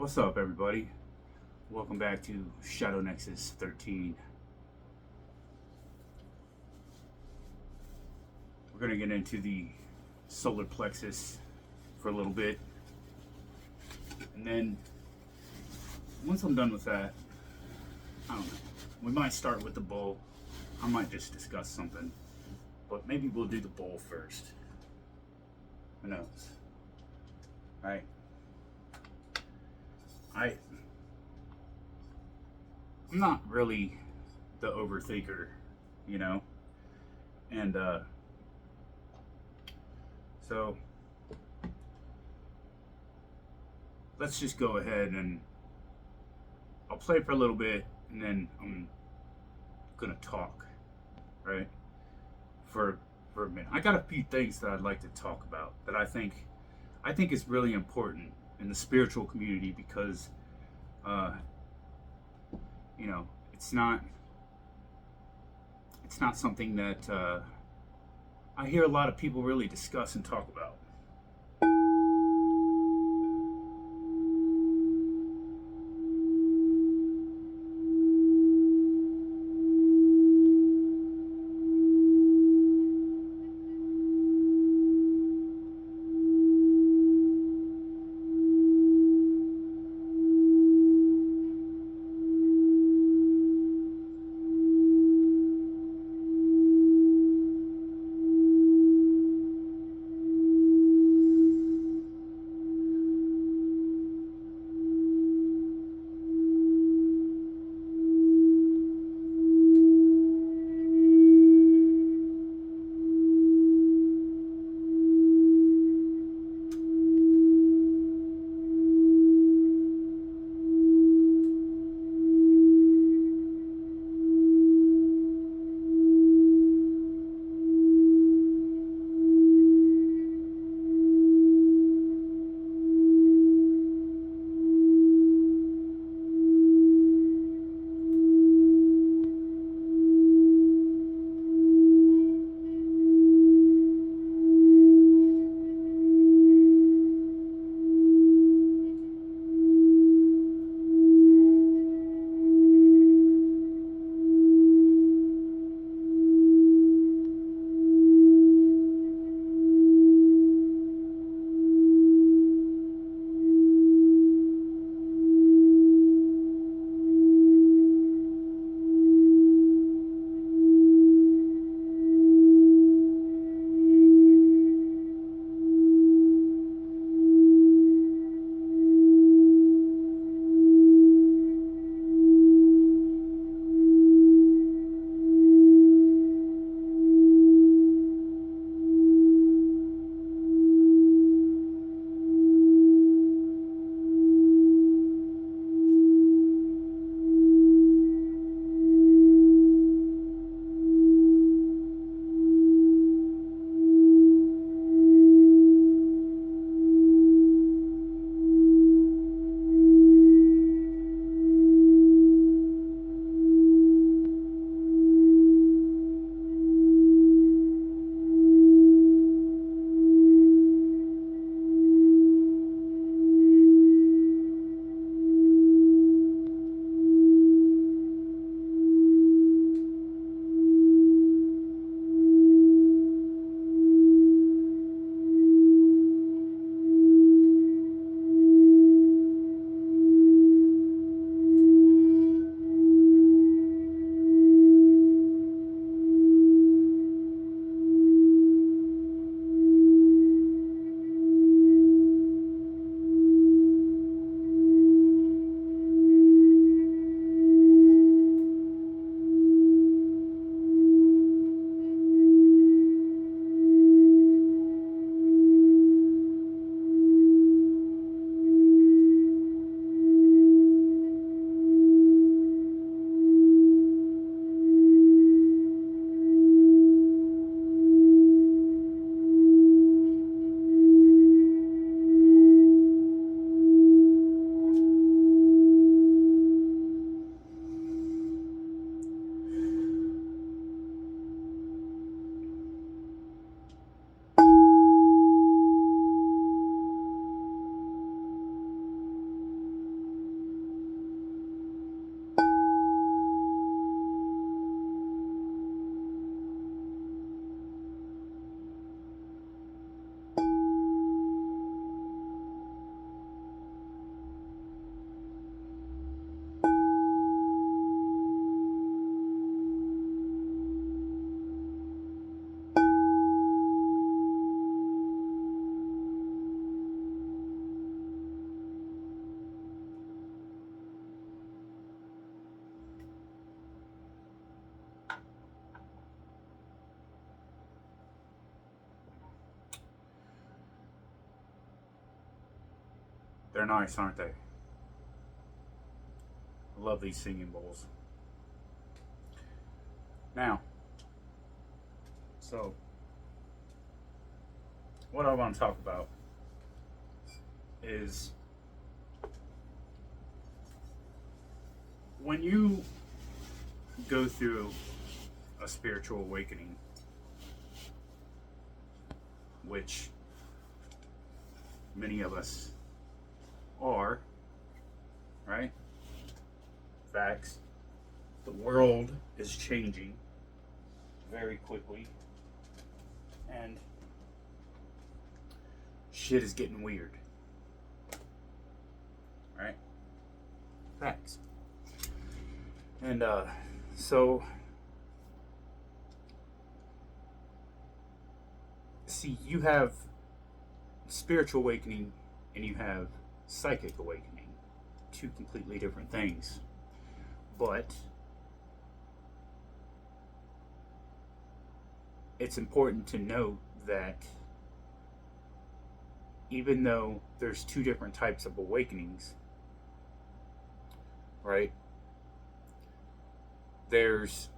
What's up, everybody? Welcome back to Shadow Nexus 13. We're going to get into the solar plexus for a little bit. And then, once I'm done with that, I don't know. We might start with the bowl. I might just discuss something. But maybe we'll do the bowl first. Who knows? Right? I'm not really the overthinker, you know? And, so, let's just go ahead and I'll play for a little bit and then I'm gonna talk, right? For a minute. I got a few things that I'd like to talk about that I think is really important in the spiritual community because you know, it's not something that I hear a lot of people really discuss and talk about. They're nice, aren't they? I love these singing bowls. Now, so what I want to talk about is when you go through a spiritual awakening, which many of us are, right? Facts. The world is changing very quickly, and shit is getting weird, right? Facts. And so see, you have spiritual awakening and you have psychic awakening, two completely different things. But it's important to note that even though there's two different types of awakenings, right, there's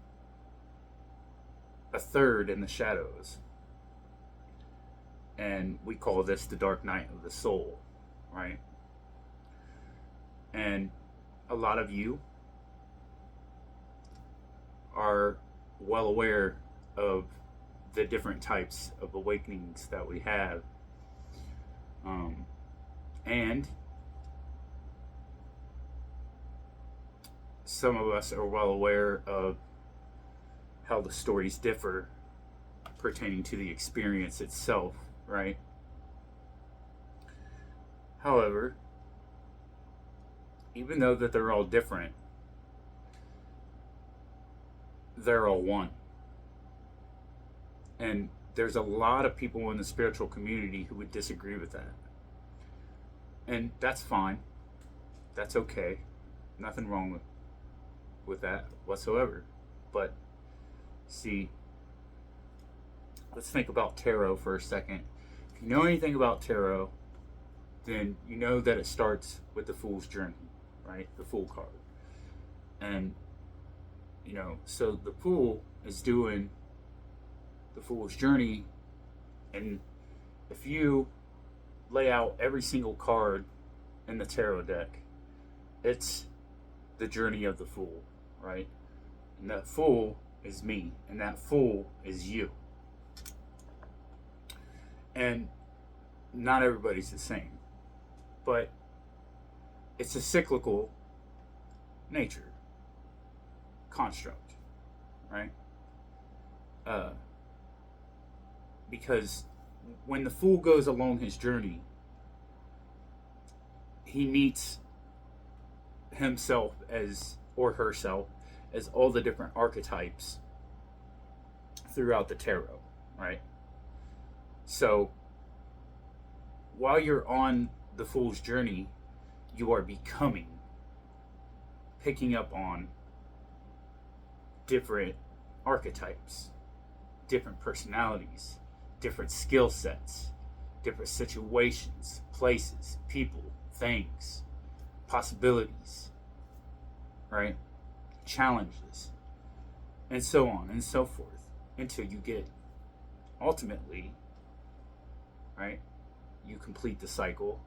a third in the shadows. And we call this the dark night of the soul, right? And a lot of you are well aware of the different types of awakenings that we have. And some of us are well aware of how the stories differ pertaining to the experience itself, right? However, even though that they're all different, they're all one. And there's a lot of people in the spiritual community who would disagree with that. And that's fine. That's okay. Nothing wrong with that whatsoever. But see, let's think about tarot for a second. If you know anything about tarot, then you know that it starts with the Fool's Journey, right? The Fool card. And, you know, so the Fool is doing the Fool's Journey, and if you lay out every single card in the tarot deck, it's the journey of the Fool, right? And that Fool is me, and that Fool is you. And not everybody's the same, but it's a cyclical nature construct, right? Because when the Fool goes along his journey, he meets himself as, or herself, as all the different archetypes throughout the tarot, right? So while you're on the Fool's Journey, you are becoming, picking up on different archetypes, different personalities, different skill sets, different situations, places, people, things, possibilities, right? Challenges, and so on and so forth, until you get, ultimately, right, you complete the cycle,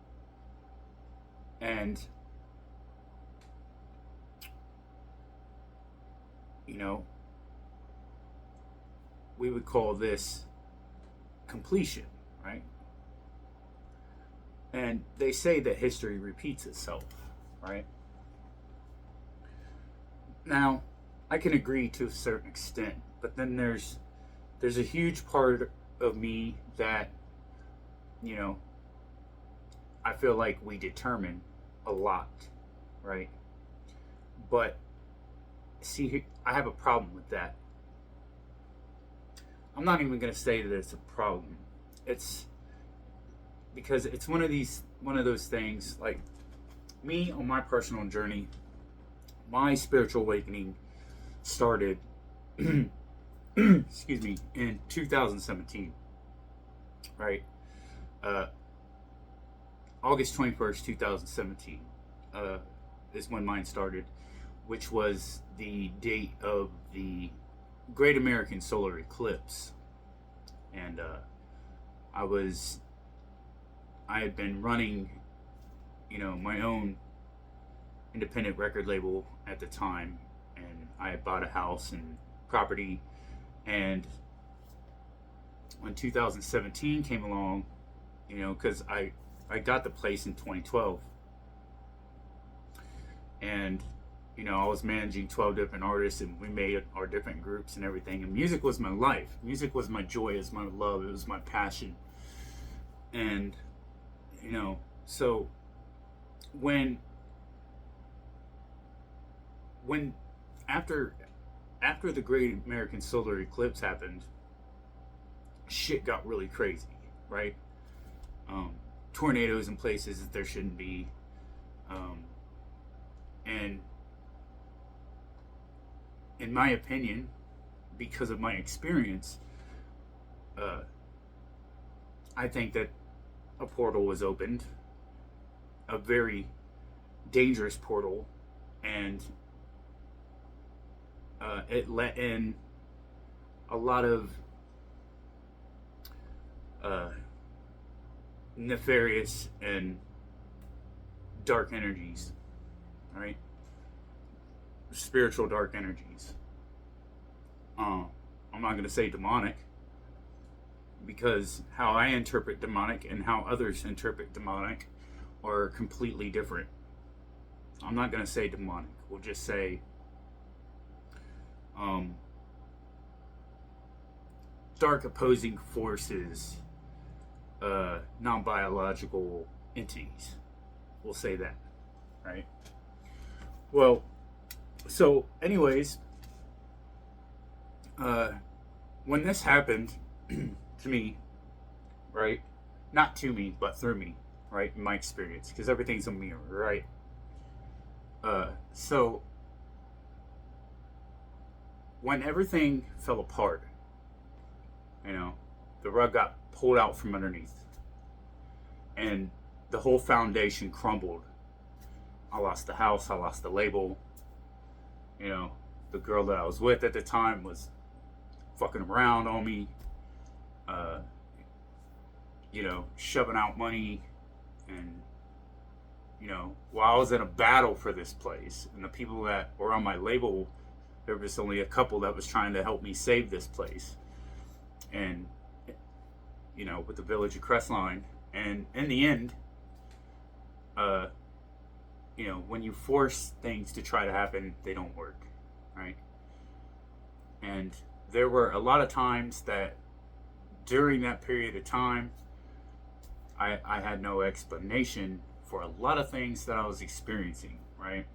and you know, we would call this completion, right? And they say that history repeats itself, right? Now, I can agree to a certain extent, but then there's a huge part of me that, you know, I feel like we determine a lot, right? But see, I have a problem with that. I'm not even going to say that it's a problem. It's because it's one of those things, like me on my personal journey, my spiritual awakening started excuse me, in 2017, right? August 21st, 2017 is when mine started, which was the date of the Great American Solar Eclipse. And I had been running, my own independent record label at the time, and I had bought a house and property. And when 2017 came along, because I got the place in 2012, and I was managing 12 different artists, and we made our different groups and everything. And music was my life. Music was my joy. It was my love. It was my passion. And so when after the Great American Solar Eclipse happened, shit got really crazy, right? Tornadoes in places that there shouldn't be, and in my opinion, because of my experience, I think that a portal was opened, a very dangerous portal, and it let in a lot of nefarious and dark energies, right? Spiritual dark energies. I'm not going to say demonic, because how I interpret demonic and how others interpret demonic are completely different. I'm not going to say demonic. We'll just say dark opposing forces, non-biological entities. We'll say that, right? Well, so anyways, when this happened to me, right? Not to me, but through me, right? In my experience, because everything's a mirror, right? So when everything fell apart, the rug got pulled out from underneath, and the whole foundation crumbled. I lost the house, I lost the label. The girl that I was with at the time was fucking around on me, shoving out money, and while I was in a battle for this place, and the people that were on my label, there was only a couple that was trying to help me save this place, and with the Village of Crestline. And in the end, when you force things to try to happen, they don't work, right? And there were a lot of times that during that period of time, I had no explanation for a lot of things that I was experiencing, right?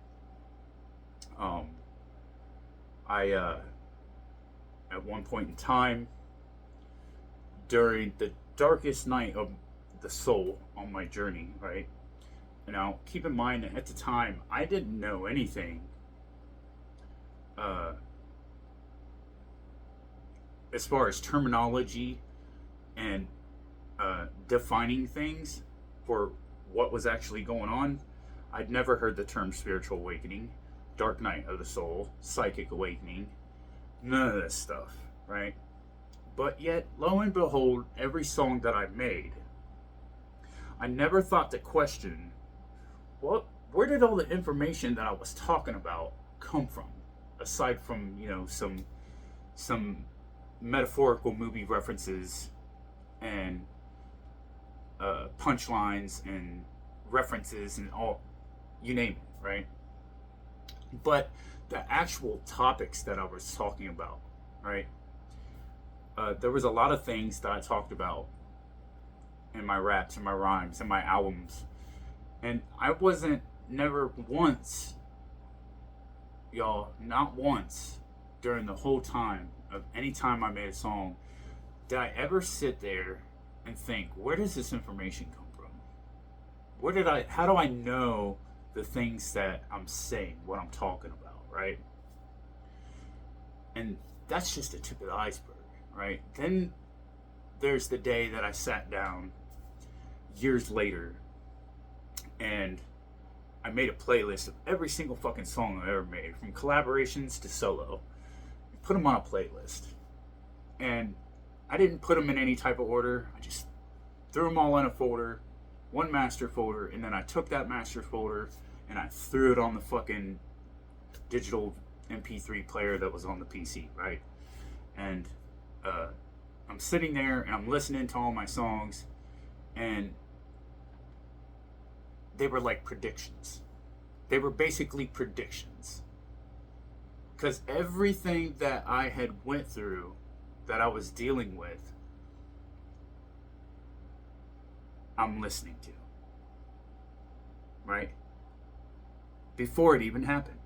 At one point in time, during the darkest night of the soul on my journey, right? Now, keep in mind that at the time, I didn't know anything as far as terminology and defining things for what was actually going on. I'd never heard the term spiritual awakening, dark night of the soul, psychic awakening, none of this stuff, right? But yet, lo and behold, every song that I made, I never thought to question, where did all the information that I was talking about come from? Aside from, some metaphorical movie references and punchlines and references and all, you name it, right? But the actual topics that I was talking about, right? There was a lot of things that I talked about in my raps and my rhymes and my albums. And I wasn't never once, y'all, not once during the whole time of any time I made a song, did I ever sit there and think, where does this information come from? How do I know the things that I'm saying, what I'm talking about, right? And that's just the tip of the iceberg, right? Then there's the day that I sat down years later and I made a playlist of every single fucking song I've ever made, from collaborations to solo. Put them on a playlist. And I didn't put them in any type of order. I just threw them all in a folder, one master folder, and then I took that master folder and I threw it on the fucking digital MP3 player that was on the PC, right? And I'm sitting there and I'm listening to all my songs, and they were like predictions. They were basically predictions. Because everything that I had went through, that I was dealing with, I'm listening to. Right? Before it even happened.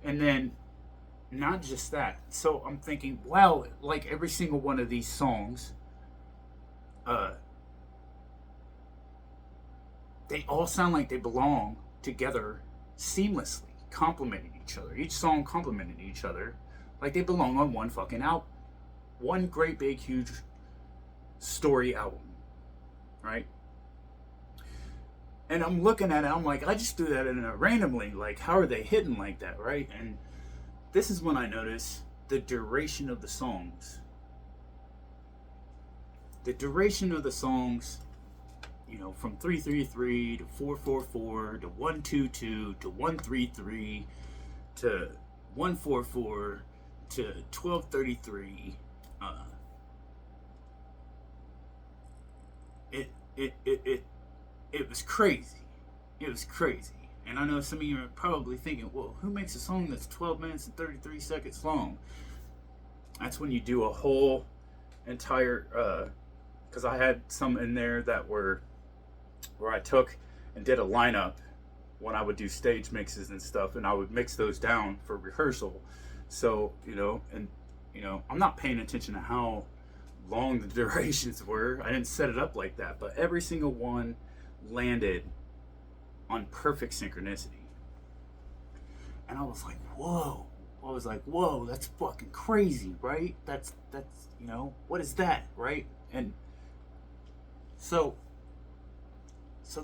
And then, not just that. So I'm thinking, wow, like every single one of these songs, they all sound like they belong together seamlessly, complementing each other. Each song complementing each other like they belong on one fucking album. One great big huge story album. Right? And I'm looking at it, I'm like, I just do that in a randomly, like how are they hitting like that, right? And this is when I notice the duration of the songs. The duration of the songs, you know, from 333 to 444 to 122 to 133 to 144 to 1233. It was crazy. It was crazy. And I know some of you are probably thinking, well, who makes a song that's 12 minutes and 33 seconds long? That's when you do a whole entire, because I had some in there that were, where I took and did a lineup when I would do stage mixes and stuff, and I would mix those down for rehearsal. So, you know, and, you know, I'm not paying attention to how long the durations were. I didn't set it up like that, but every single one landed on perfect synchronicity. And I was like, whoa. I was like, whoa, that's fucking crazy, right? That's, you know, what is that, right? And so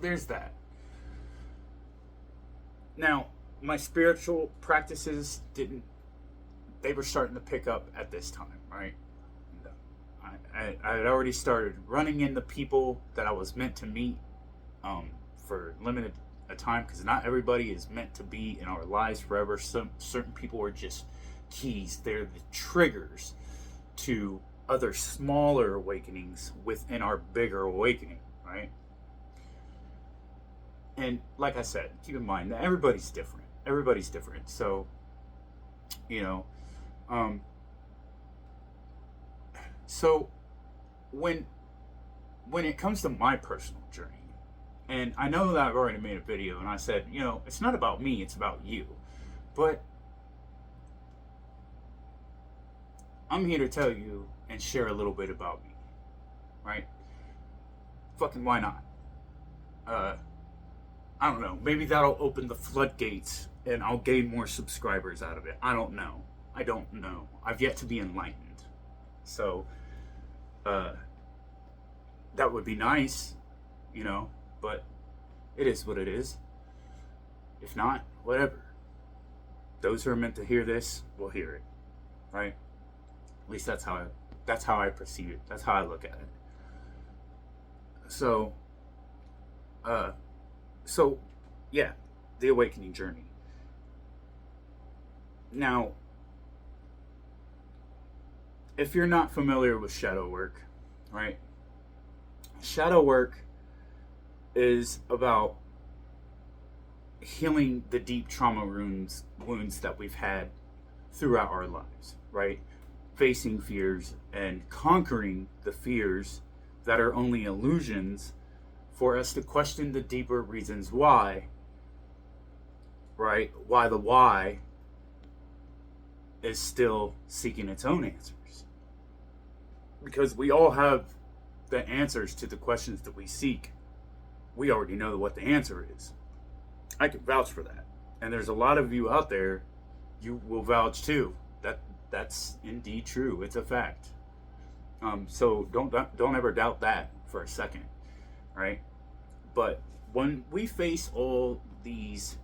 there's that. Now, my spiritual practices they were starting to pick up at this time, right? I had already started running into people that I was meant to meet for limited a time, because not everybody is meant to be in our lives forever. Certain people are just keys. They're the triggers to other smaller awakenings within our bigger awakening, right? And like I said, keep in mind that everybody's different. Everybody's different. So, you know, so when it comes to my personal journey, and I know that I've already made a video and I said, you know, it's not about me, it's about you. But I'm here to tell you and share a little bit about me, right? Fucking why not? I don't know. Maybe that'll open the floodgates and I'll gain more subscribers out of it. I don't know. I've yet to be enlightened. So, that would be nice, you know, but it is what it is. If not, whatever. Those who are meant to hear this will hear it, right? At least that's how I perceive it. That's how I look at it. So yeah, the awakening journey. Now, if you're not familiar with shadow work, right? Shadow work is about healing the deep trauma wounds that we've had throughout our lives, right? Facing fears and conquering the fears that are only illusions for us to question the deeper reasons why, right? Why the why is still seeking its own answers. Because we all have the answers to the questions that we seek. We already know what the answer is. I can vouch for that. And there's a lot of you out there, you will vouch too. That's indeed true. It's a fact. So don't ever doubt that for a second, right? But when we face all these,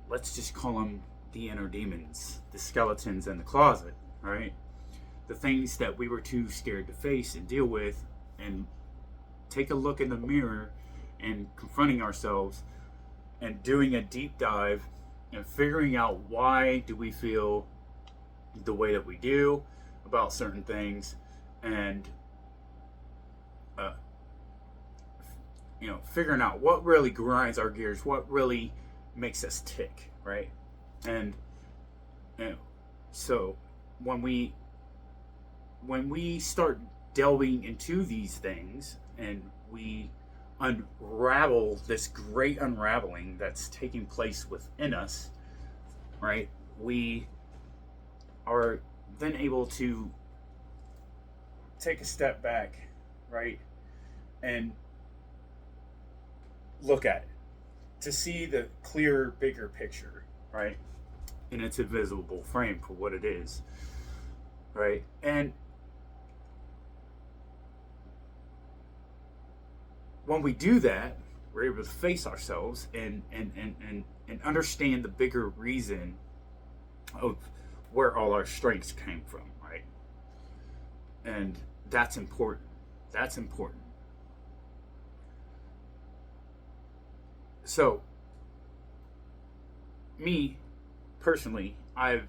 let's just call them the inner demons, the skeletons in the closet, right? The things that we were too scared to face and deal with, and take a look in the mirror and confronting ourselves and doing a deep dive and figuring out why do we feel the way that we do about certain things, and figuring out what really grinds our gears, what really makes us tick, right? And so when we start delving into these things and we unravel this great unraveling that's taking place within us, right? We are then able to take a step back, right? And look at it to see the clear, bigger picture, right? In its invisible frame for what it is, right? And when we do that, we're able to face ourselves and understand the bigger reason of where all our strengths came from, right? And that's important. That's important. So, me, personally, I've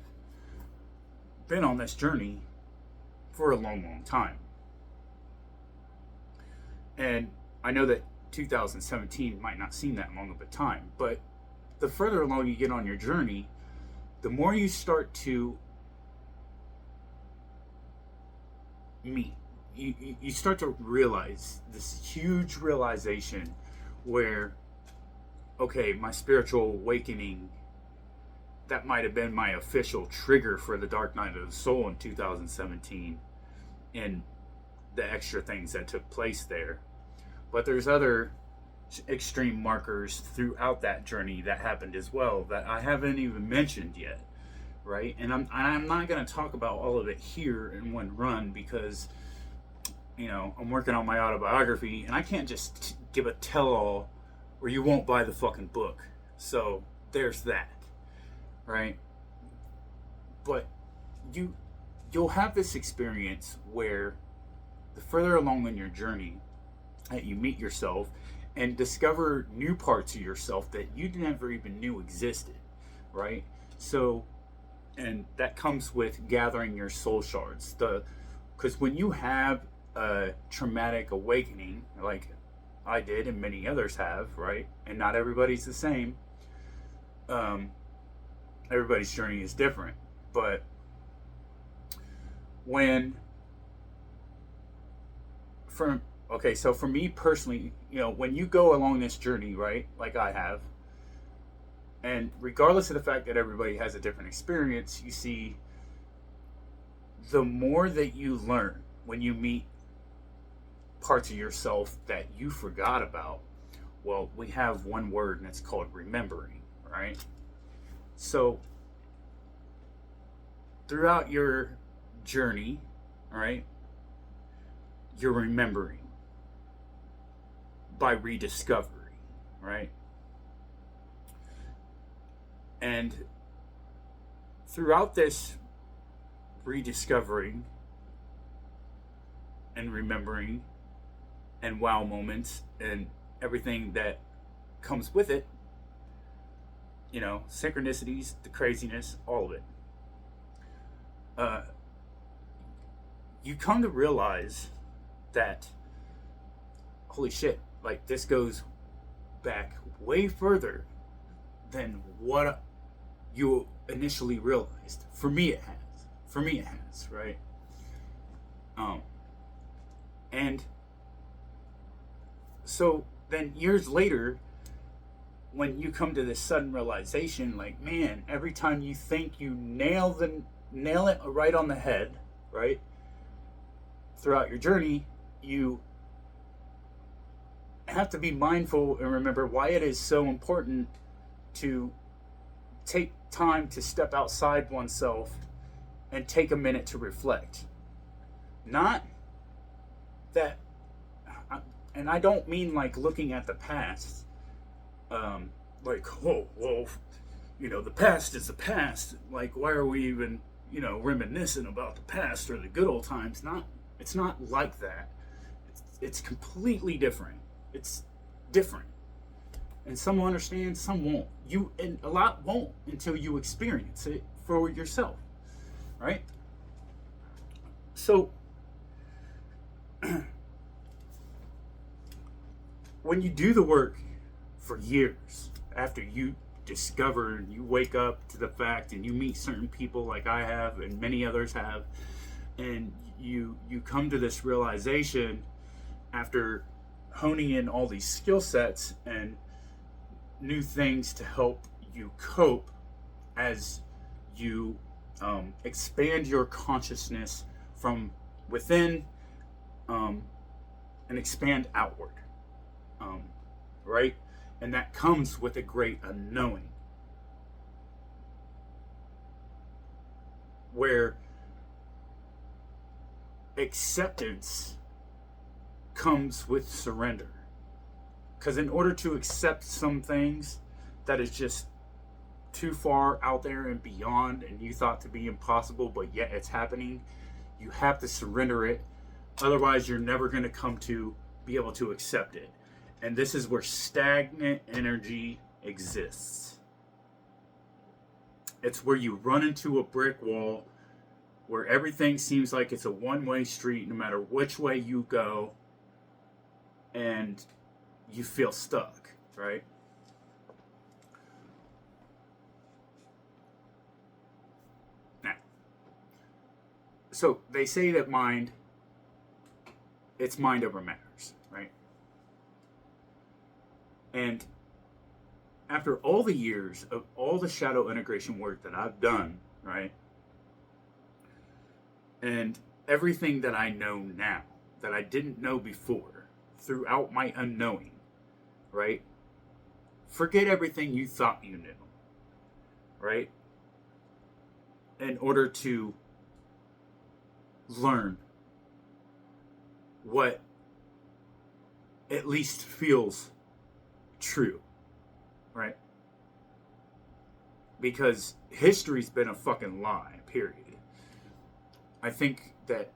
been on this journey for a long, long time. And I know that 2017 might not seem that long of a time, but the further along you get on your journey, the more you start to meet. You start to realize this huge realization where, okay, my spiritual awakening, that might have been my official trigger for the Dark Night of the Soul in 2017 and the extra things that took place there. But there's other extreme markers throughout that journey that happened as well that I haven't even mentioned yet, right? And I'm not going to talk about all of it here in one run because, I'm working on my autobiography and I can't just give a tell-all or you won't buy the fucking book. So there's that, right? But you'll have this experience where the further along in your journey that you meet yourself and discover new parts of yourself that you never even knew existed, right? So, and that comes with gathering your soul shards. Because when you have a traumatic awakening, like I did and many others have, right? And not everybody's the same. Everybody's journey is different. But so for me personally, when you go along this journey, right, like I have, and regardless of the fact that everybody has a different experience, you see, the more that you learn when you meet parts of yourself that you forgot about, well, we have one word and it's called remembering, right? So throughout your journey, right, you're remembering by rediscovery, right? And throughout this rediscovering and remembering and wow moments and everything that comes with it, synchronicities, the craziness, all of it, you come to realize that, holy shit, like this goes back way further than what you initially realized. For me it has, right? And so then years later, when you come to this sudden realization, like, man, every time you think you nail it right on the head, right? Throughout your journey, you have to be mindful and remember why it is so important to take time to step outside oneself and take a minute to reflect. Not that, And I don't mean like looking at the past, like, oh, well, the past is the past. Like, why are we even, reminiscing about the past or the good old times? It's not like that. It's completely different. It's different. And some will understand, some won't. And a lot won't until you experience it for yourself, right? So, when you do the work for years, after you discover and you wake up to the fact and you meet certain people like I have and many others have, and you come to this realization after honing in all these skill sets and new things to help you cope as you expand your consciousness from within and expand outward, right? And that comes with a great unknowing, where acceptance comes with surrender. Because in order to accept some things that is just too far out there and beyond, and you thought to be impossible, but yet it's happening, you have to surrender it. Otherwise, you're never going to come to be able to accept it. And this is where stagnant energy exists. It's where you run into a brick wall, where everything seems like it's a one-way street no matter which way you go, and you feel stuck, right? Now, so they say that it's mind over matters, right? And after all the years of all the shadow integration work that I've done, right? And everything that I know now that I didn't know before throughout my unknowing, right? Forget everything you thought you knew, right? In order to learn what at least feels true, right? Because history's been a fucking lie, period. I think that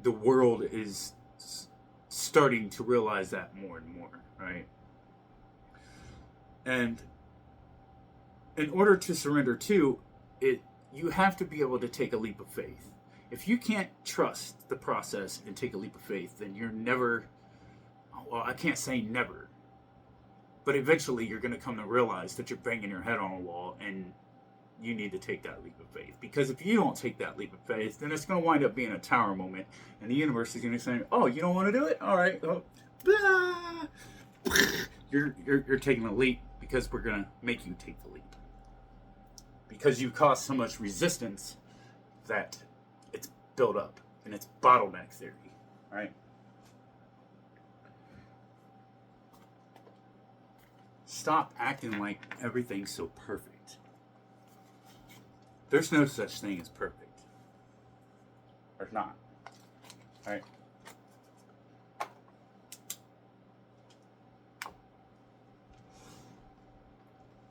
the world is starting to realize that more and more, right? And in order to surrender to it, you have to be able to take a leap of faith. If you can't trust the process and take a leap of faith, then you're never, well, I can't say never, but eventually you're going to come to realize that you're banging your head on a wall and you need to take that leap of faith. Because if you don't take that leap of faith, then it's going to wind up being a tower moment, and the universe is going to say, "Oh, you don't want to do it? All right, well, blah." You're taking a leap because we're going to make you take the leap. Because you caused so much resistance that it's built up, and it's bottleneck theory, right? Stop acting like everything's so perfect. There's no such thing as perfect. There's not. Right?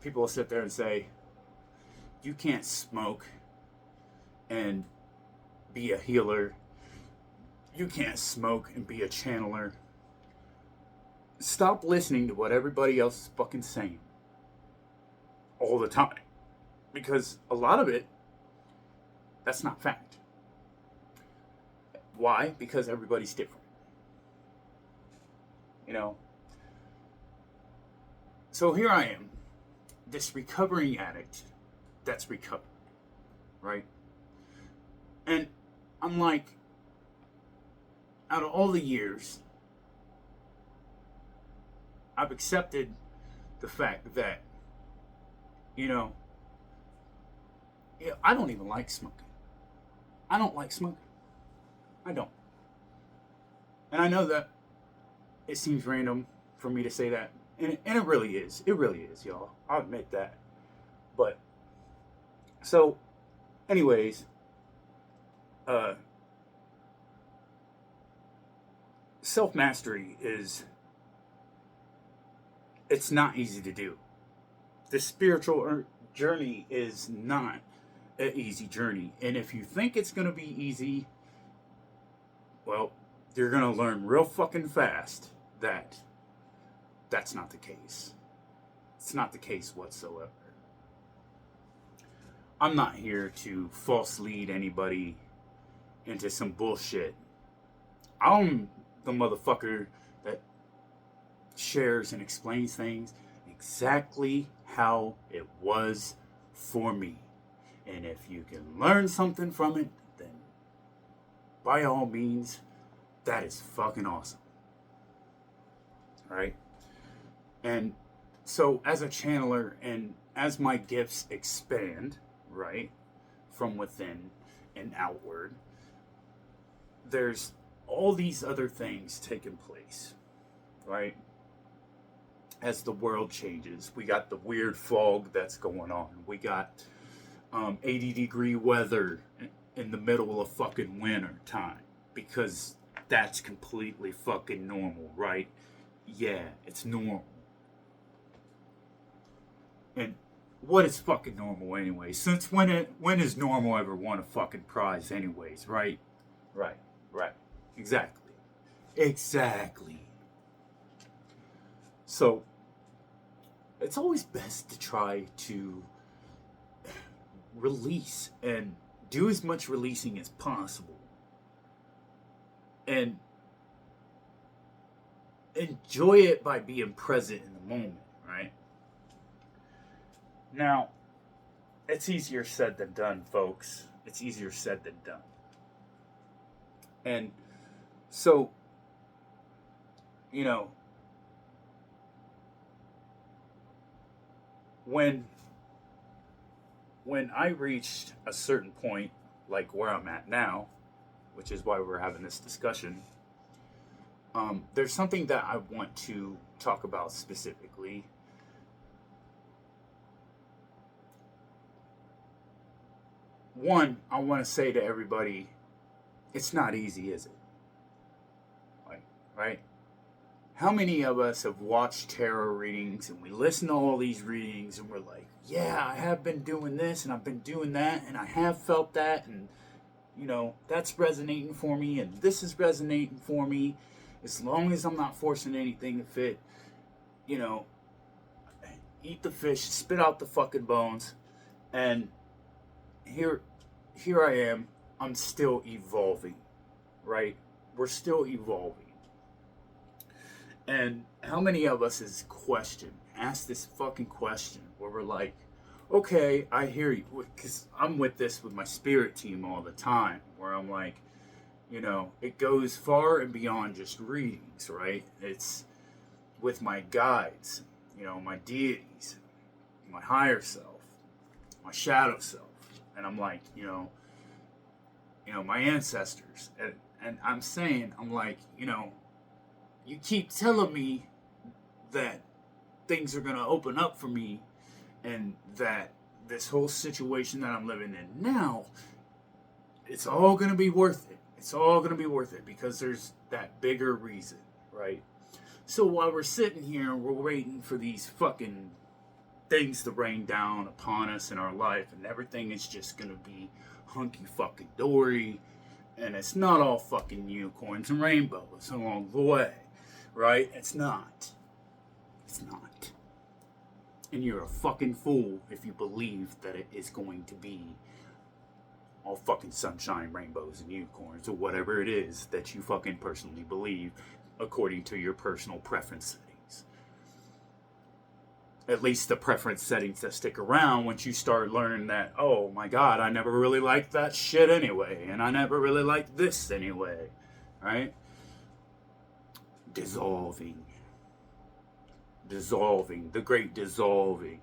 People will sit there and say, you can't smoke and be a healer. You can't smoke and be a channeler. Stop listening to what everybody else is fucking saying all the time. Because a lot of it, that's not fact. Why? Because everybody's different. So here I am, this recovering addict that's recovered, right? And I'm like, out of all the years, I've accepted the fact that, I don't even like smoking. I don't like smoking. I don't. And I know that it seems random for me to say that. And it really is. It really is, y'all. I'll admit that. But, so, anyways, self-mastery it's not easy to do. The spiritual journey is not an easy journey. And if you think it's going to be easy, well, you're going to learn real fucking fast that that's not the case. It's not the case whatsoever. I'm not here to false lead anybody into some bullshit. I'm the motherfucker that shares and explains things exactly how it was for me. And if you can learn something from it, then by all means, that is fucking awesome. Right? And so as a channeler and as my gifts expand, right, from within and outward, there's all these other things taking place, right? As the world changes, we got the weird fog that's going on. We got 80-degree weather in the middle of fucking winter time, because that's completely fucking normal, right? Yeah, it's normal. And what is fucking normal anyway? Since when is normal ever won a fucking prize anyways, right? Right. Exactly. So, it's always best to try to release and do as much releasing as possible. And enjoy it by being present in the moment, right? Now, it's easier said than done, folks. It's easier said than done. And so, you know, when I reached a certain point, like where I'm at now, which is why we're having this discussion, there's something that I want to talk about specifically. One, I want to say to everybody, it's not easy, is it? Right? How many of us have watched tarot readings and we listen to all these readings and we're like, yeah, I have been doing this and I've been doing that and I have felt that and, you know, that's resonating for me and this is resonating for me. As long as I'm not forcing anything to fit, you know, eat the fish, spit out the fucking bones. And here I am. I'm still evolving, right? We're still evolving. And how many of us has asked this fucking question where we're like, okay, I hear you. Because I'm with this with my spirit team all the time, where I'm like, you know, it goes far and beyond just readings, right? It's with my guides, you know, my deities, my higher self, my shadow self. And I'm like, you know, my ancestors. And I'm like, you know, you keep telling me that things are going to open up for me and that this whole situation that I'm living in now, it's all going to be worth it. It's all going to be worth it because there's that bigger reason, right? So while we're sitting here and we're waiting for these fucking things to rain down upon us in our life and everything is just going to be hunky fucking dory and it's not all fucking unicorns and rainbows along the way. Right? It's not. And you're a fucking fool if you believe that it is going to be all fucking sunshine, rainbows, and unicorns, or whatever it is that you fucking personally believe according to your personal preference settings. At least the preference settings that stick around once you start learning that, oh my god, I never really liked that shit anyway, and I never really liked this anyway. Right? Dissolving, the great dissolving.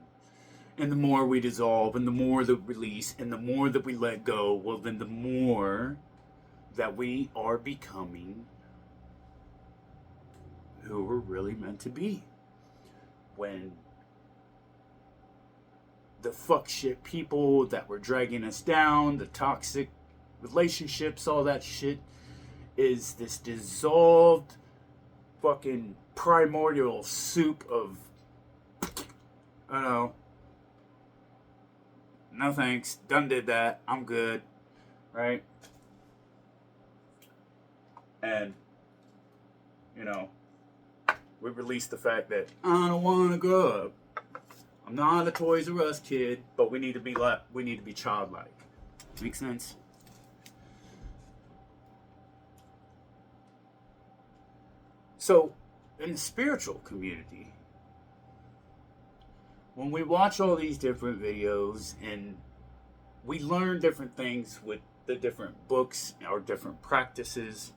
And the more we dissolve, and the more that we release, and the more that we let go, well then the more that we are becoming who we're really meant to be. When the fuck shit people that were dragging us down, the toxic relationships, all that shit, is this dissolved fucking primordial soup of, I don't know, no thanks, done did that, I'm good, right? And, you know, we released the fact that I don't want to grow up. I'm not a Toys R Us kid, but we need to be childlike. Make sense? So, in the spiritual community, when we watch all these different videos and we learn different things with the different books or different practices,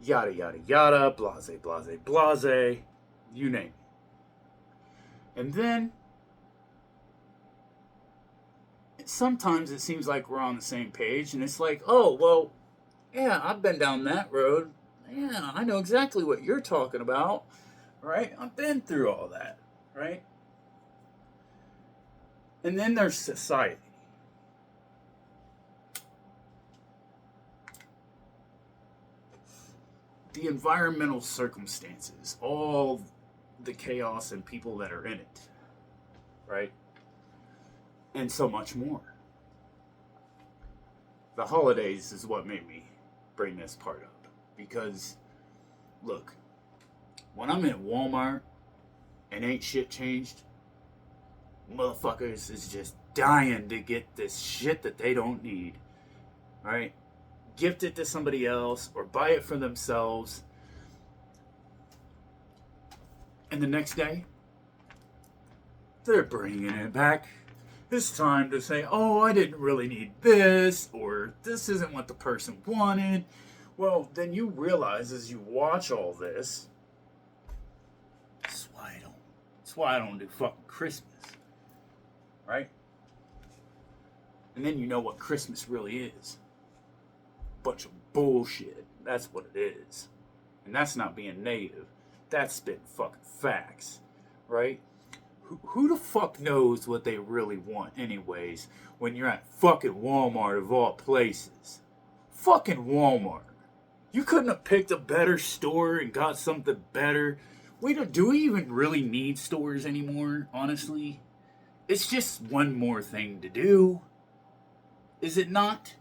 yada yada yada, blase blase blase, you name it. And then sometimes it seems like we're on the same page, and it's like, oh, well, yeah, I've been down that road. Yeah, I know exactly what you're talking about, right? I've been through all that, right? And then there's society. The environmental circumstances, all the chaos and people that are in it, right? And so much more. The holidays is what made me bring this part up. Because, look, when I'm in Walmart and ain't shit changed, motherfuckers is just dying to get this shit that they don't need, right? Gift it to somebody else or buy it for themselves. And the next day, they're bringing it back. It's time to say, oh, I didn't really need this, or this isn't what the person wanted. Well, then you realize as you watch all this, that's why I don't do fucking Christmas, right? And then you know what Christmas really is. Bunch of bullshit. That's what it is. And that's not being negative. That's spitting fucking facts, right? Who the fuck knows what they really want anyways when you're at fucking Walmart of all places? Fucking Walmart. You couldn't have picked a better store and got something better. Do we even really need stores anymore, honestly? It's just one more thing to do. Is it not?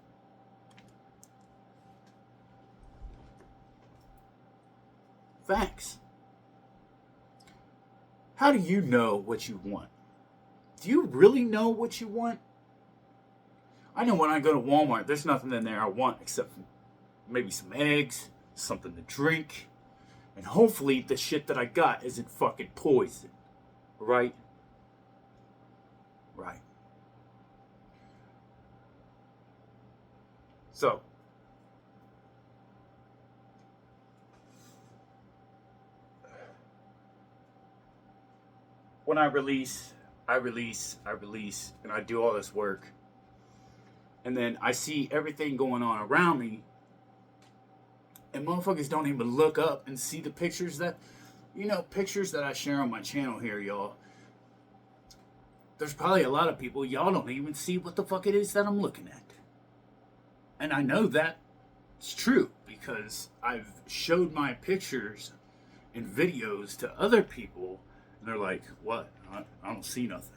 Facts. How do you know what you want? Do you really know what you want? I know when I go to Walmart, there's nothing in there I want except maybe some eggs, something to drink, and hopefully the shit that I got isn't fucking poison. Right? Right. So, when I release, and I do all this work, and then I see everything going on around me, and motherfuckers don't even look up and see the pictures that I share on my channel here, y'all. There's probably a lot of people, y'all don't even see what the fuck it is that I'm looking at. And I know that it's true because I've showed my pictures and videos to other people, and they're like, what? I don't see nothing.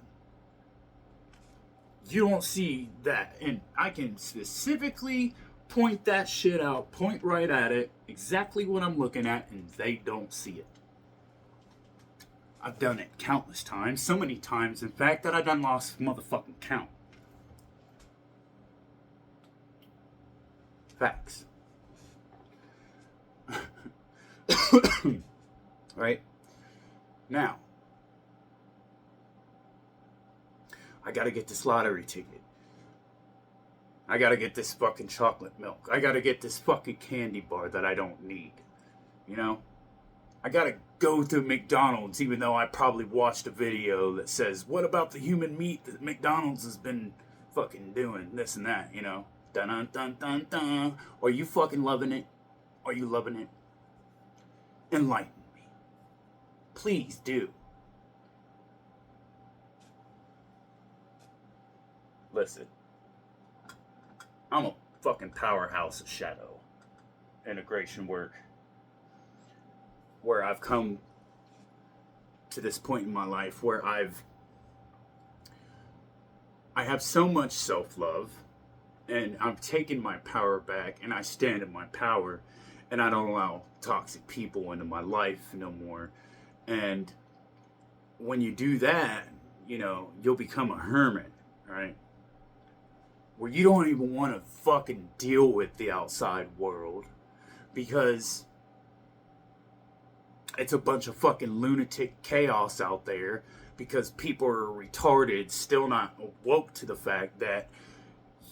You don't see that. And I can specifically point that shit out, point right at it, exactly what I'm looking at, and they don't see it. I've done it countless times, so many times, in fact, that I done lost motherfucking count. Facts. Right? Now, I gotta get this lottery ticket. I gotta get this fucking chocolate milk. I gotta get this fucking candy bar that I don't need. You know? I gotta go to McDonald's even though I probably watched a video that says, what about the human meat that McDonald's has been fucking doing? This and that, you know? Dun dun dun dun dun. Are you fucking loving it? Are you loving it? Enlighten me. Please do. Listen. I'm a fucking powerhouse of shadow integration work. where I've come to this point in my life where I have so much self-love, and I'm taking my power back, and I stand in my power, and I don't allow toxic people into my life no more. And when you do that, you'll become a hermit, right? Where you don't even want to fucking deal with the outside world because it's a bunch of fucking lunatic chaos out there, because people are retarded, still not awoke to the fact that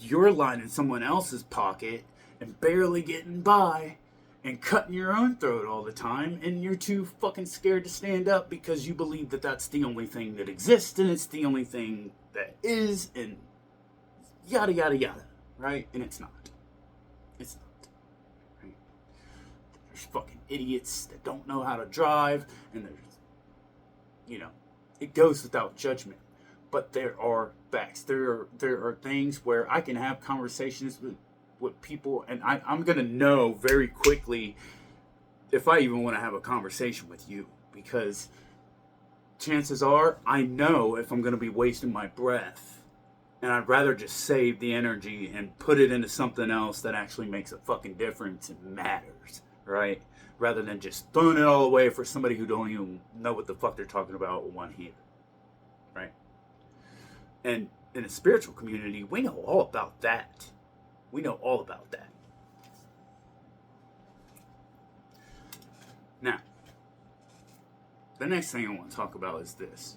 you're lining someone else's pocket and barely getting by and cutting your own throat all the time, and you're too fucking scared to stand up because you believe that that's the only thing that exists and it's the only thing that is, and yada yada yada, right? And it's not. It's not. Right? There's fucking idiots that don't know how to drive, and there's, it goes without judgment. But there are facts. There are things where I can have conversations with people, and I'm going to know very quickly if I even want to have a conversation with you, because chances are I know if I'm going to be wasting my breath, and I'd rather just save the energy and put it into something else that actually makes a fucking difference and matters, right? Rather than just throwing it all away for somebody who don't even know what the fuck they're talking about or want to hear, right? And in a spiritual community, we know all about that. We know all about that. Now, the next thing I want to talk about is this.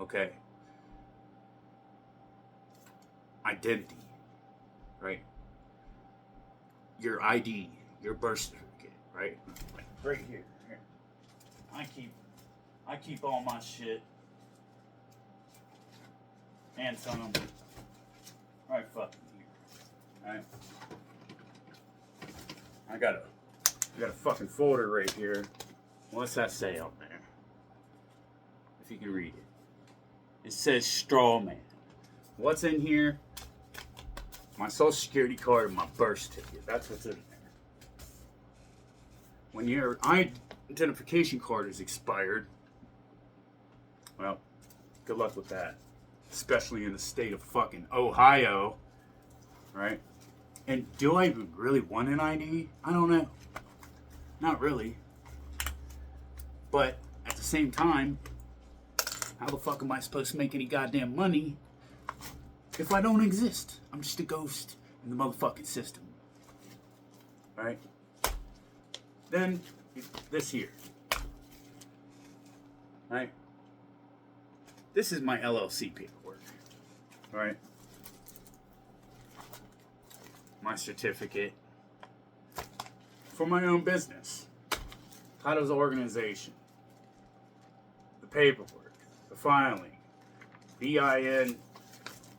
Okay. Identity, right? Your ID, your birth certificate, right? Like right here. I keep all my shit and some right fucking here. Alright. I got a fucking folder right here. What's that say on there? If you can read it. It says straw man. What's in here? My social security card and my birth certificate. That's what's in there. When your identification card is expired, well, good luck with that. Especially in the state of fucking Ohio, right? And do I even really want an ID? I don't know. Not really. But at the same time, how the fuck am I supposed to make any goddamn money if I don't exist? I'm just a ghost in the motherfucking system. Right? Then, this here. Right? This is my LLC paperwork. Right? My certificate for my own business. Titles of organization. The paperwork. The filing. BIN.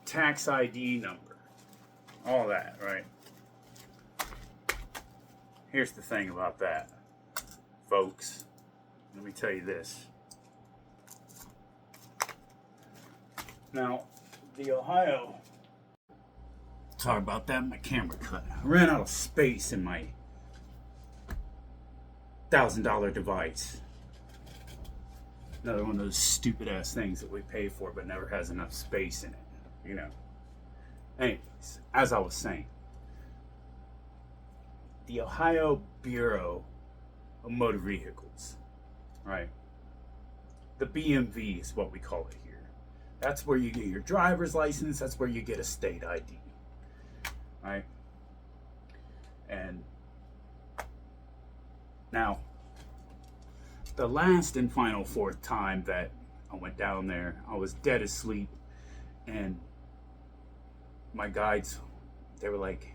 Tax ID number. All that, right? Here's the thing about that, folks. Let me tell you this. Now, the Ohio... Sorry about that, my camera cut. I ran out of space in my $1,000 device. Another one of those stupid ass things that we pay for but never has enough space in it. You know. Anyways, as I was saying, the Ohio Bureau of Motor Vehicles, right? The BMV is what we call it here. That's where you get your driver's license. That's where you get a state ID, right? And now, the last and final fourth time that I went down there, I was dead asleep, and my guides, they were like,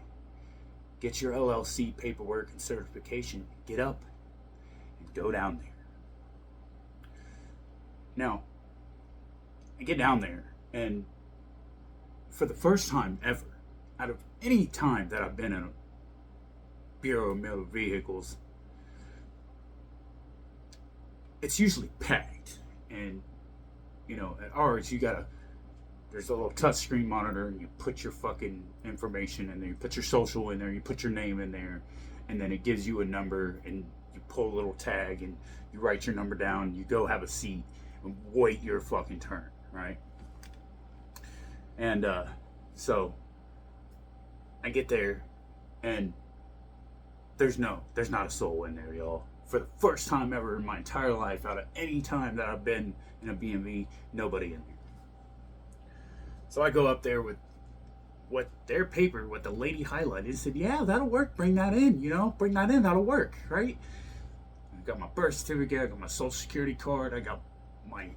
get your LLC paperwork and certification, get up and go down there. Now, I get down there, and for the first time ever, out of any time that I've been in a Bureau of Motor Vehicles, it's usually packed. And, you know, at ours, there's a little touchscreen monitor, and you put your fucking information in there, you put your social in there, you put your name in there, and then it gives you a number, and you pull a little tag, and you write your number down. You go have a seat and wait your fucking turn, right? And so I get there, and there's not a soul in there, y'all. For the first time ever in my entire life, out of any time that I've been in a B&B, nobody in there. So I go up there with what their paper, what the lady highlighted, said, yeah, that'll work. Bring that in, bring that in. That'll work, right? I got my birth certificate. I got my social security card. I got my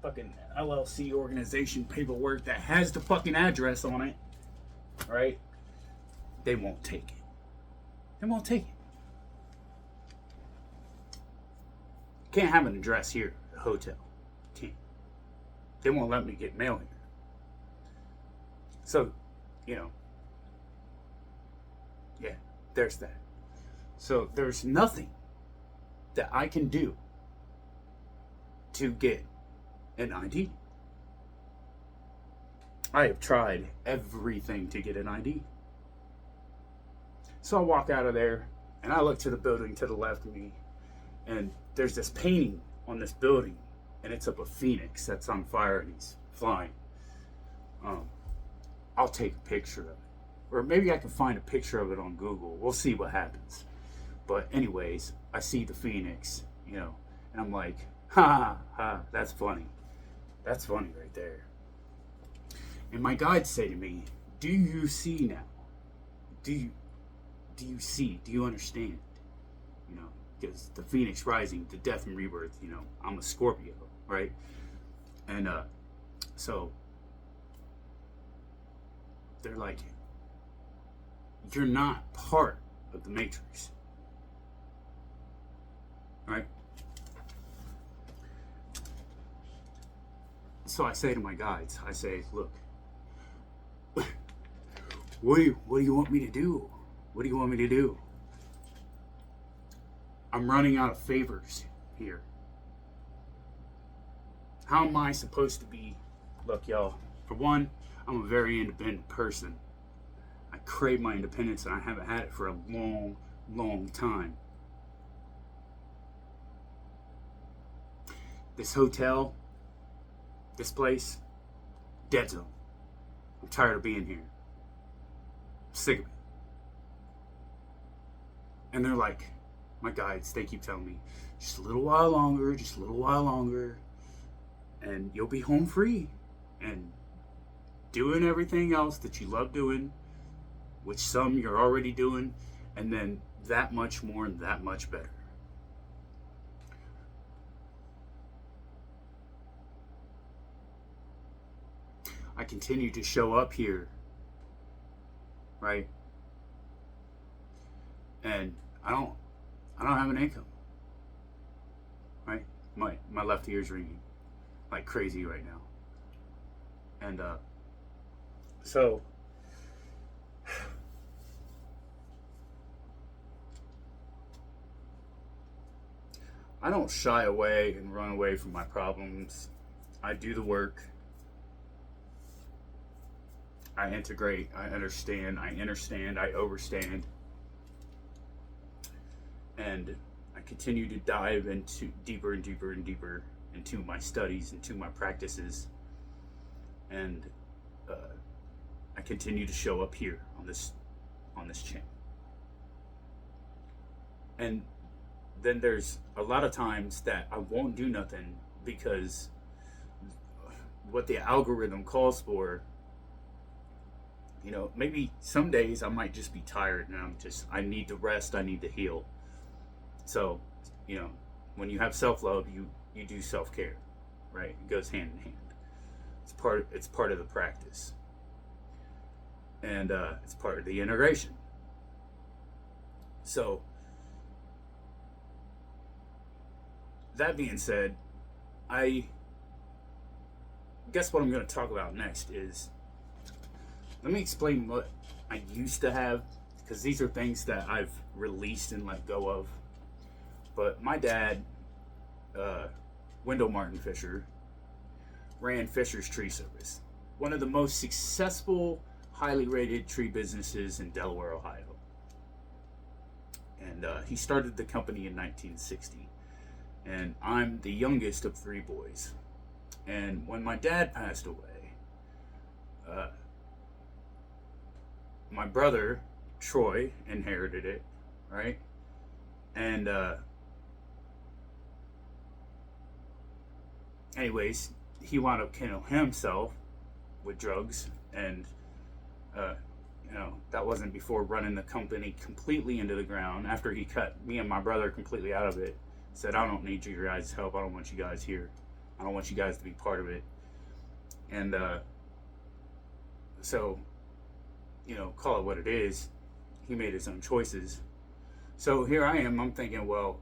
fucking LLC organization paperwork that has the fucking address on it, right? They won't take it. They won't take it. Can't have an address here at the hotel. Can't. They won't let me get mail here. So, yeah, there's that. So there's nothing that I can do to get an ID. I have tried everything to get an ID. So I walk out of there, and I look to the building to the left of me, and there's this painting on this building, and it's of a phoenix that's on fire and he's flying. I'll take a picture of it. Or maybe I can find a picture of it on Google. We'll see what happens. But anyways, I see the phoenix, and I'm like, ha, ha, that's funny. That's funny right there. And my guides say to me, do you see now? Do you see? Do you understand? Because the phoenix rising, the death and rebirth, I'm a Scorpio, right? And so they're like, you're not part of the matrix, right? So I say to my guides, I say, look, what do you want me to do? What do you want me to do? I'm running out of favors here. How am I supposed to be? Look, y'all, for one, I'm a very independent person. I crave my independence, and I haven't had it for a long, long time. This hotel, this place, dead zone. I'm tired of being here. I'm sick of it. And they're like, my guides, they keep telling me, just a little while longer, and you'll be home free and doing everything else that you love doing, which some you're already doing, and then that much more and that much better. I continue to show up here, right? And I don't have an income, right? My left ear's ringing like crazy right now. And so I don't shy away and run away from my problems. I do the work. I integrate, I understand, I overstand. And I continue to dive into deeper and deeper and deeper into my studies, into my practices. And I continue to show up here on this channel. And then there's a lot of times that I won't do nothing because what the algorithm calls for, maybe some days I might just be tired and I need to rest, I need to heal. So, when you have self-love, you do self-care, right? It goes hand in hand. It's part of the practice. And it's part of the integration. So, that being said, I guess what I'm going to talk about next is, let me explain what I used to have, because these are things that I've released and let go of. But my dad, Wendell Martin Fisher, ran Fisher's Tree Service, one of the most successful, highly rated tree businesses in Delaware, Ohio. and he started the company in 1960. And I'm the youngest of three boys. And when my dad passed away, my brother Troy inherited it, right? And anyways, he wound up killing himself with drugs, and that wasn't before running the company completely into the ground. After he cut me and my brother completely out of it, said, I don't need your guys' help. I don't want you guys here. I don't want you guys to be part of it. And so, call it what it is. He made his own choices. So here I am. I'm thinking, well,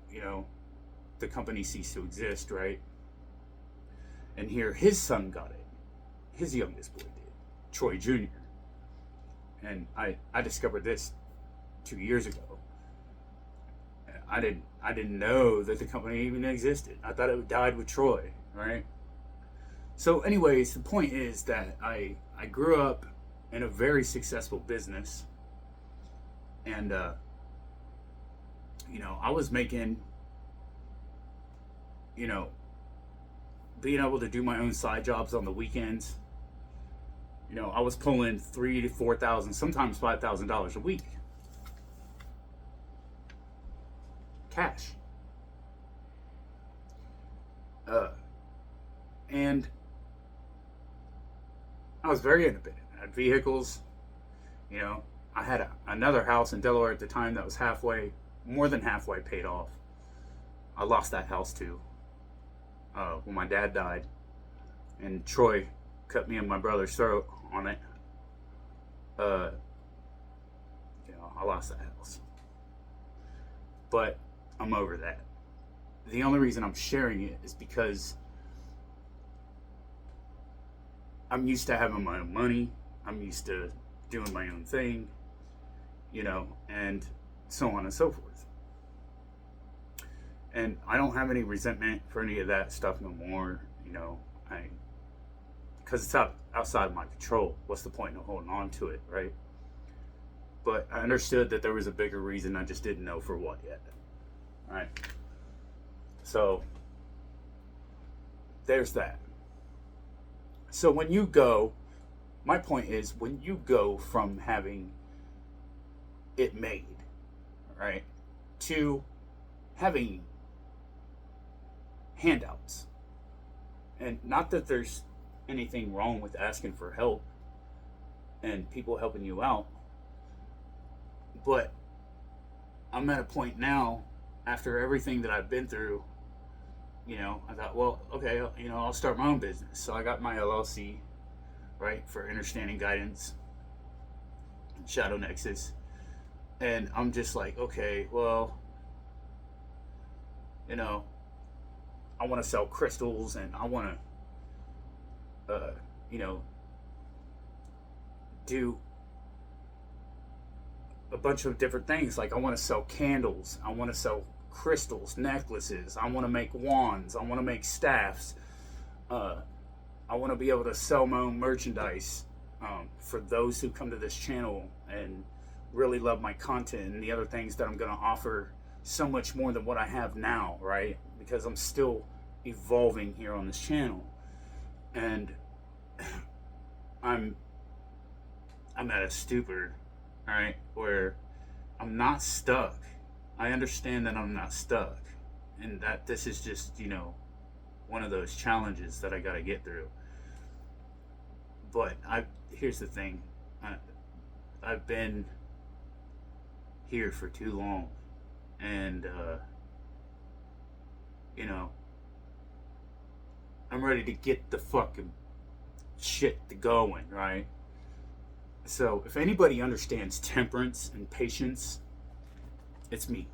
the company ceased to exist, right? And here his son got it. His youngest boy did, Troy Jr. And I discovered this 2 years ago. I didn't know that the company even existed. I thought it died with Troy, right? So anyways, the point is that I grew up in a very successful business, and I was making, being able to do my own side jobs on the weekends. I was pulling $3,000 to $4,000, sometimes $5,000 a week, cash. And I was very independent. I had vehicles. I had another house in Delaware at the time that was more than halfway paid off. I lost that house too when my dad died, and Troy cut me and my brother's throat on it. I lost that house, but I'm over that. The only reason I'm sharing it is because I'm used to having my own money. I'm used to doing my own thing, and so on and so forth. And I don't have any resentment for any of that stuff no more, because it's outside of my control. What's the point of holding on to it, right? But I understood that there was a bigger reason. I just didn't know for what yet. All right. So there's that. So my point is, when you go from having it made, right, to having handouts, and not that there's anything wrong with asking for help and people helping you out, but I'm at a point now, after everything that I've been through, I thought, well, okay, I'll start my own business. So I got my LLC, right, for understanding guidance, Shadow Nexus. And I'm just like, okay, well, I want to sell crystals, and I want to, do a bunch of different things. Like, I want to sell candles. I want to sell crystals, necklaces. I want to make wands. I want to make staffs. I want to be able to sell my own merchandise for those who come to this channel and really love my content and the other things that I'm going to offer, so much more than what I have now, right? Because I'm still evolving here on this channel, and I'm at a stupor, all right, where I'm not stuck. I understand that I'm not stuck, and that this is just, one of those challenges that I got to get through. But here's the thing. I've been here for too long, and I'm ready to get the fucking shit to going, right? So if anybody understands temperance and patience, it's me.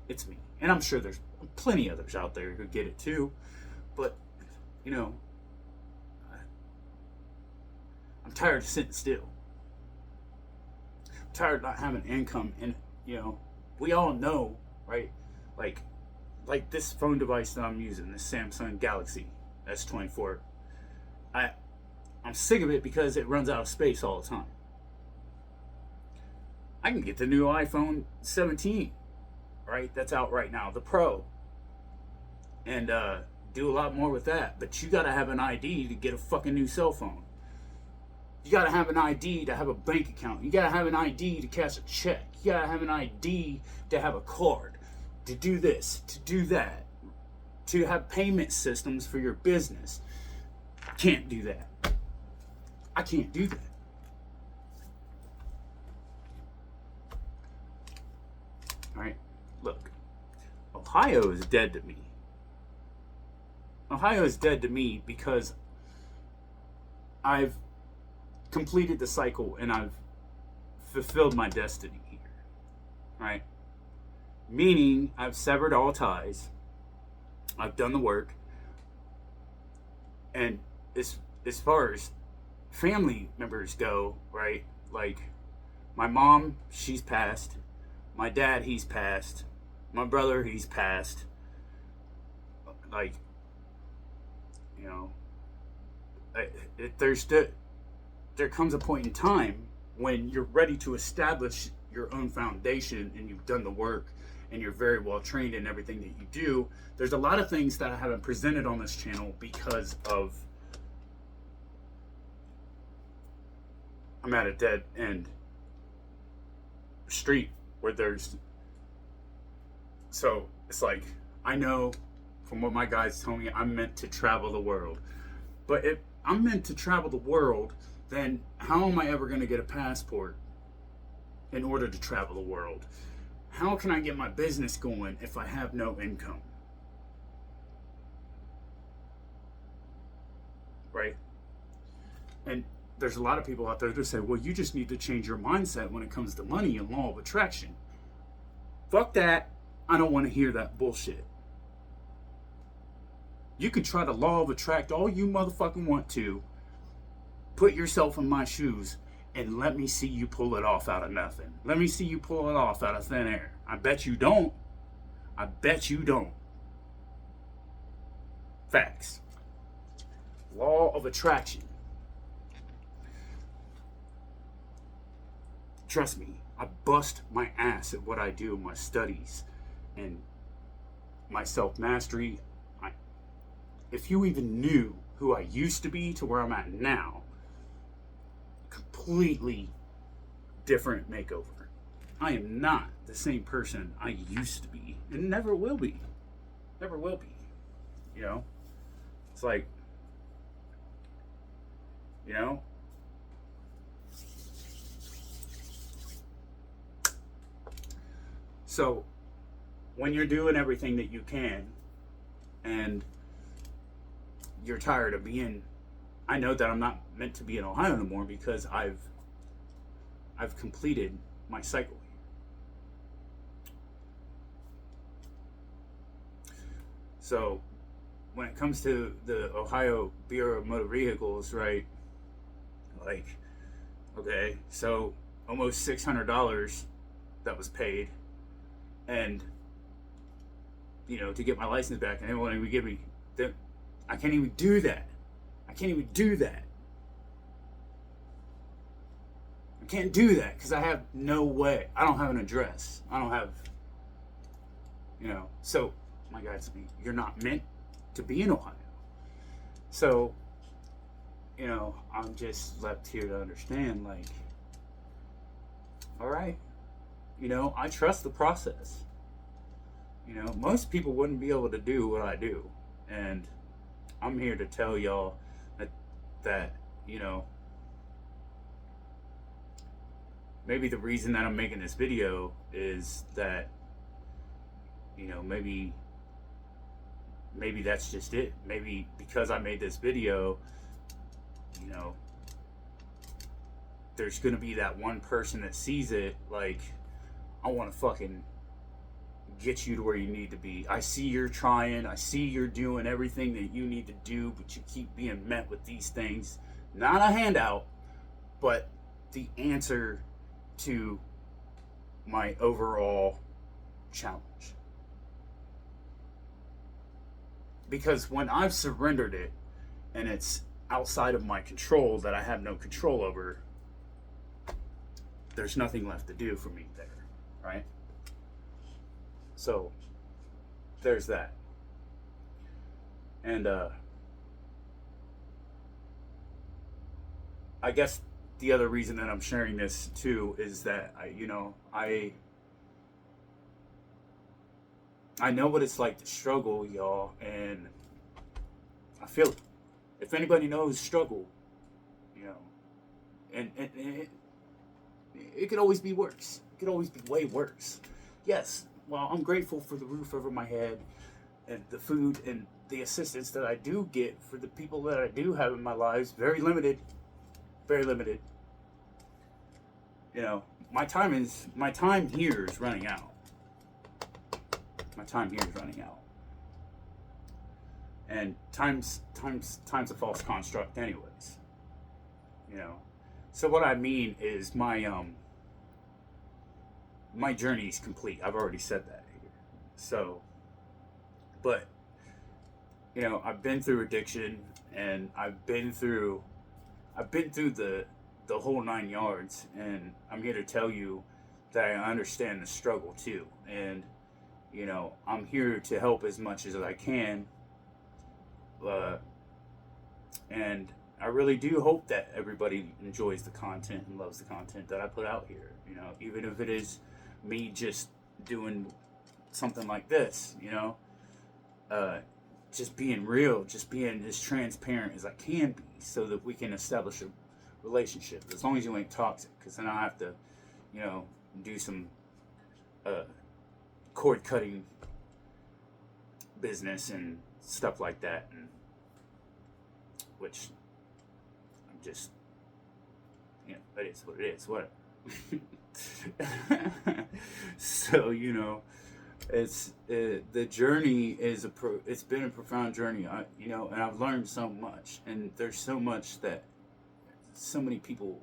It's me. And I'm sure there's plenty others out there who get it too. But, I'm tired of sitting still. I'm tired of not having income. And, we all know, right? Like this phone device that I'm using, this Samsung Galaxy S24. I'm sick of it because it runs out of space all the time. I can get the new iPhone 17, right? That's out right now, the Pro, and do a lot more with that. But you gotta have an ID to get a fucking new cell phone. You gotta have an ID to have a bank account. You gotta have an ID to cash a check. You gotta have an ID to have a card, to do this, to do that, to have payment systems for your business. Can't do that. I can't do that. Alright, look. Ohio is dead to me. Ohio is dead to me because I've completed the cycle and I've fulfilled my destiny here. Right? Meaning I've severed all ties. I've done the work. And as far as family members go, right? Like my mom, she's passed. My dad, he's passed. My brother, he's passed. Like, you know, there comes a point in time when you're ready to establish your own foundation and you've done the work and you're very well trained in everything that you do. There's a lot of things that I haven't presented on this channel because of I'm at a dead end street where there's, so it's like, I know from what my guys told me, I'm meant to travel the world. But if I'm meant to travel the world, then how am I ever going to get a passport in order to travel the world? How can I get my business going if I have no income? Right? And there's a lot of people out there that say, well, you just need to change your mindset when it comes to money and law of attraction. Fuck that. I don't want to hear that bullshit. You can try to law of attract all you motherfucking want to. Put yourself in my shoes and let me see you pull it off out of nothing. Let me see you pull it off out of thin air. I bet you don't. I bet you don't. Facts. Law of attraction. Trust me, I bust my ass at what I do in my studies and my self-mastery. If you even knew who I used to be to where I'm at now, completely different makeover. I am not the same person I used to be and never will be. Never will be. You know? It's like, you know? So, when you're doing everything that you can and you're tired of being, I know that I'm not meant to be in Ohio anymore because I've completed my cycle. So when it comes to the Ohio Bureau of Motor Vehicles, right? Like, okay, so almost $600 that was paid, and you know, to get my license back, and they won't even give me the, I can't even do that. I can't even do that. I can't do that because I have no way. I don't have an address. I don't have, you know. So my guy told me, you're not meant to be in Ohio. So, you know, I'm just left here to understand, like, all right, you know, I trust the process. You know, most people wouldn't be able to do what I do. And I'm here to tell y'all that, you know, maybe the reason that I'm making this video is that, you know, maybe that's just it. Maybe because I made this video, you know, there's gonna be that one person that sees it, like, I want to fucking get you to where you need to be. I see you're trying. I see you're doing everything that you need to do, but you keep being met with these things. Not a handout, but the answer to my overall challenge. Because when I've surrendered it, and it's outside of my control, that I have no control over, there's nothing left to do for me there, right? So there's that. And I guess the other reason that I'm sharing this too is that I know what it's like to struggle, y'all, and I feel it. If anybody knows struggle, you know, and it could always be worse. It could always be way worse. Yes, well, I'm grateful for the roof over my head and the food and the assistance that I do get for the people that I do have in my lives. Very limited. Very limited. You know, my time here is running out. My time here is running out. And time's a false construct anyways. You know. So what I mean is my journey is complete. I've already said that here. So, but you know, I've been through addiction, and I've been through the whole 9 yards, and I'm here to tell you that I understand the struggle too, and you know, I'm here to help as much as I can, and I really do hope that everybody enjoys the content and loves the content that I put out here. You know, even if it is me just doing something like this, you know, just being real, just being as transparent as I can be, so that we can establish a relationship. As long as you ain't toxic, because then I have to, you know, do some cord cutting business and stuff like that, and which I'm just, you know, it is what it is, whatever. So, you know, the journey is it's been a profound journey, you know, and I've learned so much, and there's so much that so many people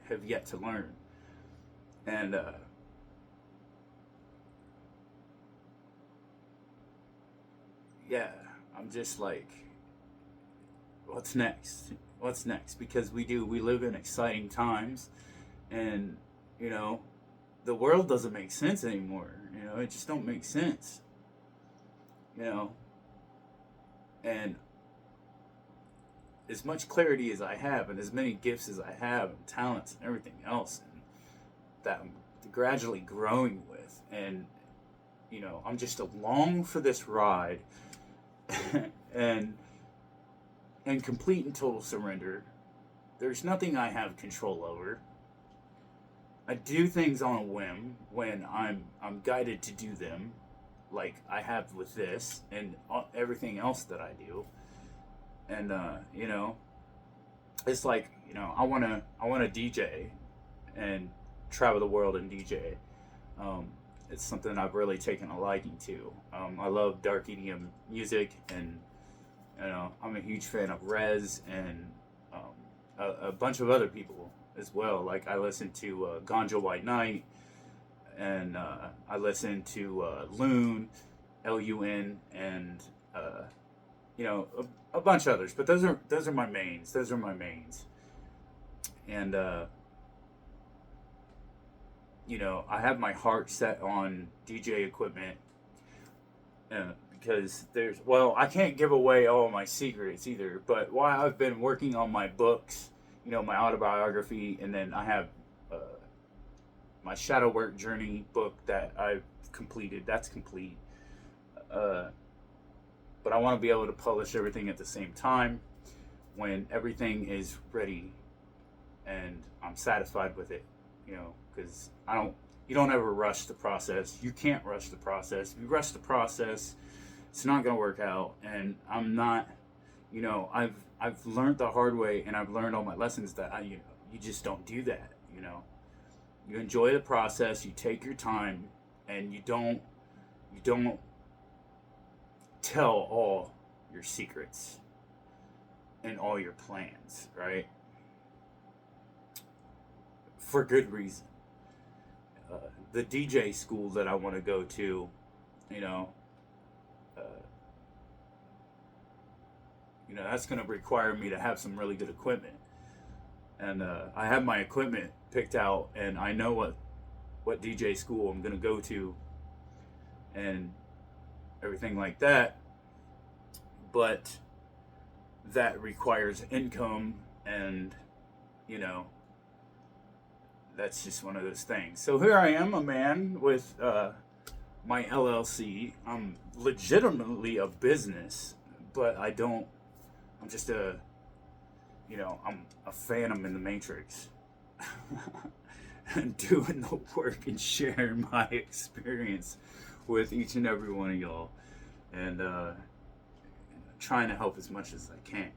have yet to learn, and yeah, I'm just like, what's next? What's next? Because we live in exciting times, and you know, the world doesn't make sense anymore. You know, it just don't make sense. You know, and as much clarity as I have, and as many gifts as I have, and talents and everything else, and that I'm gradually growing with, and you know, I'm just along for this ride, and complete and total surrender. There's nothing I have control over. I do things on a whim when I'm guided to do them, like I have with this and everything else that I do. And you know, it's like, you know, I wanna DJ and travel the world and DJ. It's something I've really taken a liking to. I love dark EDM music, and you know, I'm a huge fan of Rez and a bunch of other people as well. Like I listen to Ganja White Knight, and I listen to Loon, Lun, and you know, a bunch of others. But those are my mains. Those are my mains. And you know, I have my heart set on DJ equipment, because I can't give away all my secrets either, but while I've been working on my books, you know, my autobiography, and then I have my shadow work journey book that I've completed. That's complete. But I want to be able to publish everything at the same time when everything is ready and I'm satisfied with it, you know, because you don't ever rush the process. You can't rush the process. If you rush the process, it's not going to work out. And I'm not, you know, I've learned the hard way, and I've learned all my lessons that you just don't do that, you know. You enjoy the process, you take your time, and you don't tell all your secrets and all your plans, right? For good reason. The DJ school that I want to go to, you know, that's going to require me to have some really good equipment. And I have my equipment picked out, and I know what DJ school I'm gonna go to, and everything like that. But that requires income, and you know, that's just one of those things. So here I am, a man with my LLC. I'm legitimately a business, but I don't. I'm just a, I'm a phantom in the matrix, and doing the work and sharing my experience with each and every one of y'all, and trying to help as much as I can.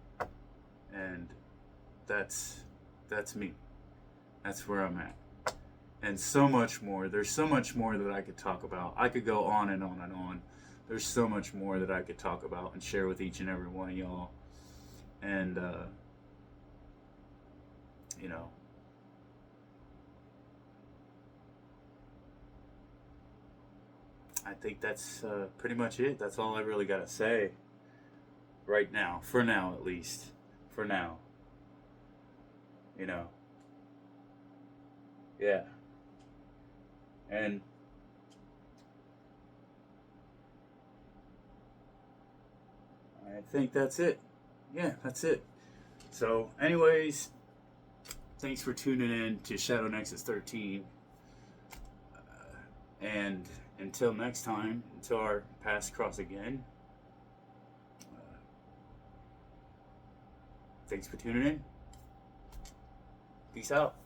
And that's me. That's where I'm at. And so much more. There's so much more that I could talk about. I could go on and on and on. There's so much more that I could talk about and share with each and every one of y'all. And, I think that's pretty much it. That's all I really got to say right now. For now, at least. For now. Yeah. And I think that's it. Yeah, that's it. So, anyways, thanks for tuning in to Shadow Nexus 13. And until next time, until our paths cross again, thanks for tuning in. Peace out.